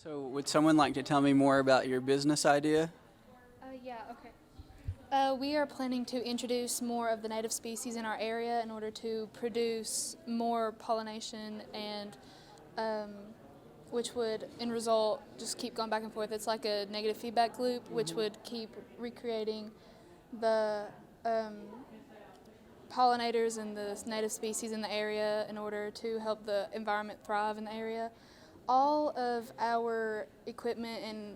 So would someone like to tell me more about your business idea? Yeah, okay. We are planning to introduce more of the native species in our area in order to produce more pollination and um, which would, in result, just keep going back and forth. It's like a negative feedback loop, which would keep recreating the pollinators and the native species in the area in order to help the environment thrive in the area. All of our equipment and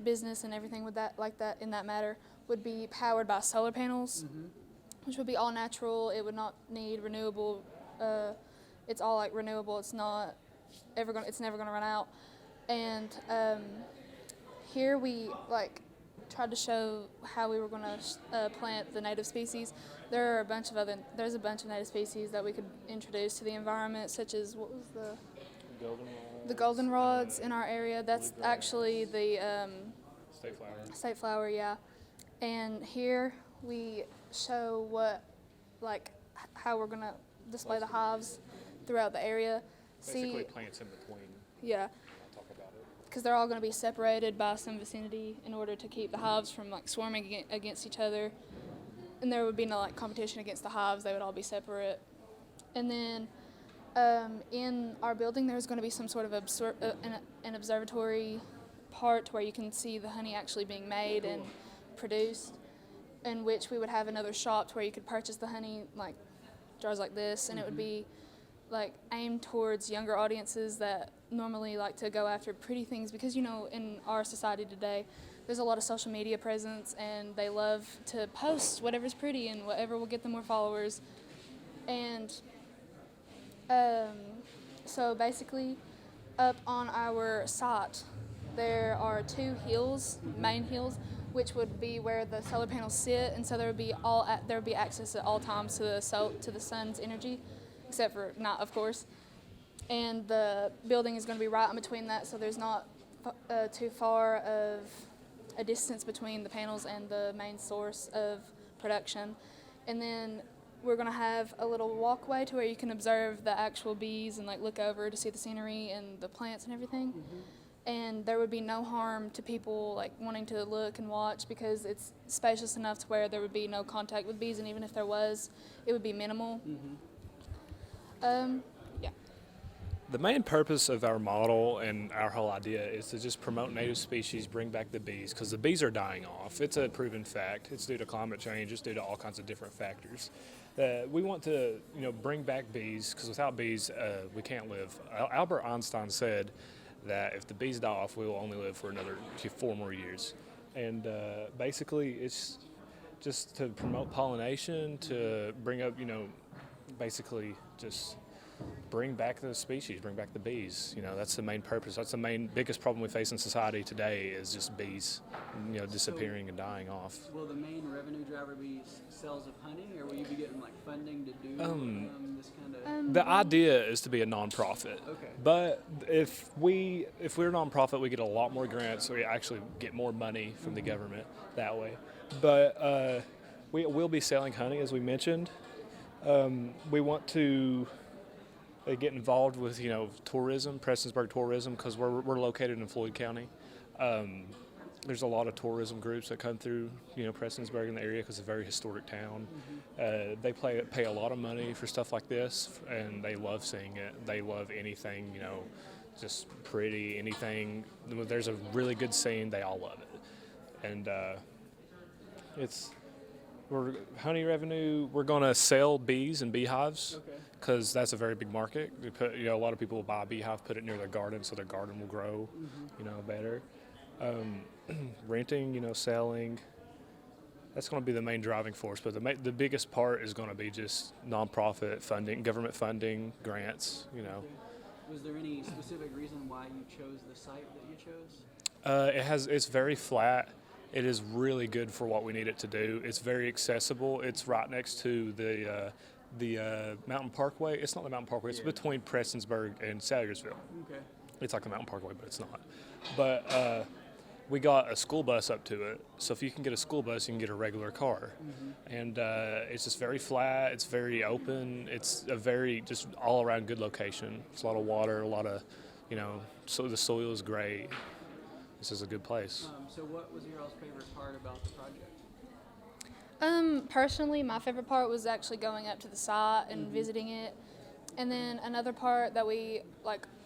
business and everything with that, like that, in that matter, would be powered by solar panels, which would be all natural. It would not need renewable. It's all like renewable. It's not ever going. It's never going to run out. And here we like tried to show how we were going to plant the native species. There's a bunch of native species that we could introduce to the environment, such as what was the goldenrods in our area. That's actually the state flower, yeah. And here we show how we're gonna display the hives throughout the area. Basically, plants in between. Yeah. I'll talk about it. Because they're all going to be separated by some vicinity in order to keep the hives from like swarming against each other, and there would be no like competition against the hives. They would all be separate. And then in our building, there's going to be some sort of an observatory part where you can see the honey actually being made and produced, in which we would have another shop where you could purchase the honey, like jars like this, and it would be like aimed towards younger audiences that normally like to go after pretty things, because in our society today there's a lot of social media presence and they love to post whatever's pretty and whatever will get them more followers. And so basically up on our site there are two hills, main hills, which would be where the solar panels sit, and so there would be access at all times to the sun's energy, except for night, of course. And the building is going to be right in between that, so there's not too far of a distance between the panels and the main source of production. And then we're going to have a little walkway to where you can observe the actual bees and like look over to see the scenery and the plants and everything. And there would be no harm to people like wanting to look and watch, because it's spacious enough to where there would be no contact with bees, and even if there was, it would be minimal. Yeah. The main purpose of our model and our whole idea is to just promote native species, bring back the bees, because the bees are dying off. It's a proven fact. It's due to climate change. It's due to all kinds of different factors. We want to, bring back bees, because without bees, we can't live. Albert Einstein said that if the bees die off, we will only live for another 4 more years. And basically, it's just to promote pollination, to bring up, basically just bring back the species, bring back the bees. That's the main purpose. That's the biggest problem we face in society today is just bees, disappearing and dying off. Will the main revenue driver be sales of honey, or will you be getting like funding to do this kind of? The idea is to be a nonprofit. Okay. But if we're a nonprofit, we get a lot more grants. So we actually get more money from the government that way. But we will be selling honey, as we mentioned. We want to get involved with tourism, Prestonsburg tourism, because we're located in Floyd County. There's a lot of tourism groups that come through Prestonsburg in the area because it's a very historic town. They pay a lot of money for stuff like this, and they love seeing it. They love anything just pretty, anything. There's a really good scene, they all love it. And honey revenue, we're going to sell bees and beehives, because that's a very big market. We put, a lot of people will buy a beehive, put it near their garden, so their garden will grow, better. Renting, selling, that's going to be the main driving force. But the biggest part is going to be just nonprofit funding, government funding, grants, Was there any specific reason why you chose the site that you chose? It's very flat. It is really good for what we need it to do. It's very accessible. It's right next to the Mountain Parkway. It's not the Mountain Parkway. It's between Prestonsburg and Salyersville. Okay. It's like the Mountain Parkway, but it's not. But we got a school bus up to it. So if you can get a school bus, you can get a regular car. And it's just very flat. It's very open. It's a very just all-around good location. There's a lot of water, a lot of So the soil is great. This is a good place. So what was your all's favorite part about the project? Personally, my favorite part was actually going up to the site and visiting it. And then another part that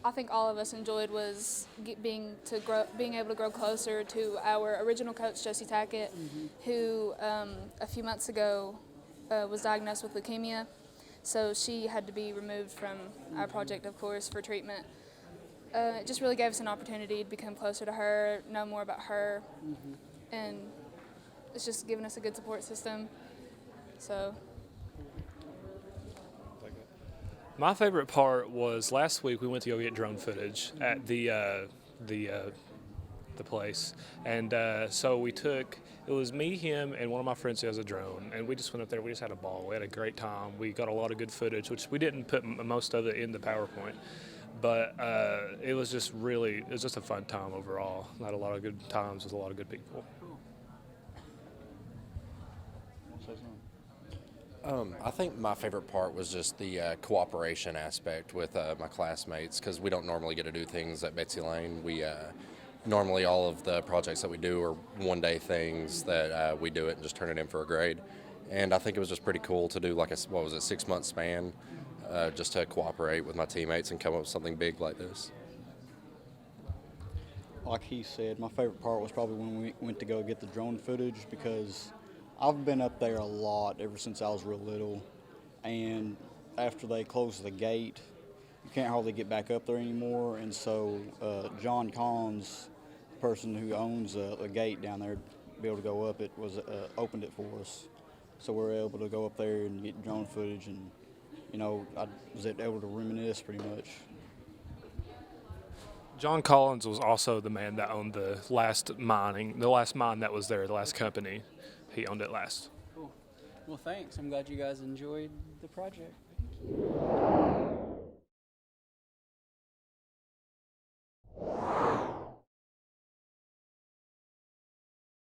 I think all of us enjoyed was being able to grow closer to our original coach, Josie Tackett, who a few months ago was diagnosed with leukemia. So she had to be removed from our project, of course, for treatment. It just really gave us an opportunity to become closer to her, know more about her, and it's just given us a good support system. So. My favorite part was last week we went to go get drone footage at the place, and so it was me, him, and one of my friends who has a drone, and we just went up there. We just had a ball. We had a great time. We got a lot of good footage, which we didn't put most of it in the PowerPoint, but it was just a fun time overall. Had a lot of good times with a lot of good people. I think my favorite part was just the cooperation aspect with my classmates, because we don't normally get to do things at Betsy Layne. We normally all of the projects that we do are one-day things that we do it and just turn it in for a grade. And I think it was just pretty cool to do like a 6-month span just to cooperate with my teammates and come up with something big like this. Like he said, my favorite part was probably when we went to go get the drone footage, because I've been up there a lot ever since I was real little, and after they closed the gate, you can't hardly get back up there anymore, and so John Collins, the person who owns a gate down there, to be able to go up it, opened it for us. So we were able to go up there and get drone footage, and I was able to reminisce pretty much. John Collins was also the man that owned the last mine that was there, the last company. He owned it last. Cool. Well, thanks. I'm glad you guys enjoyed the project.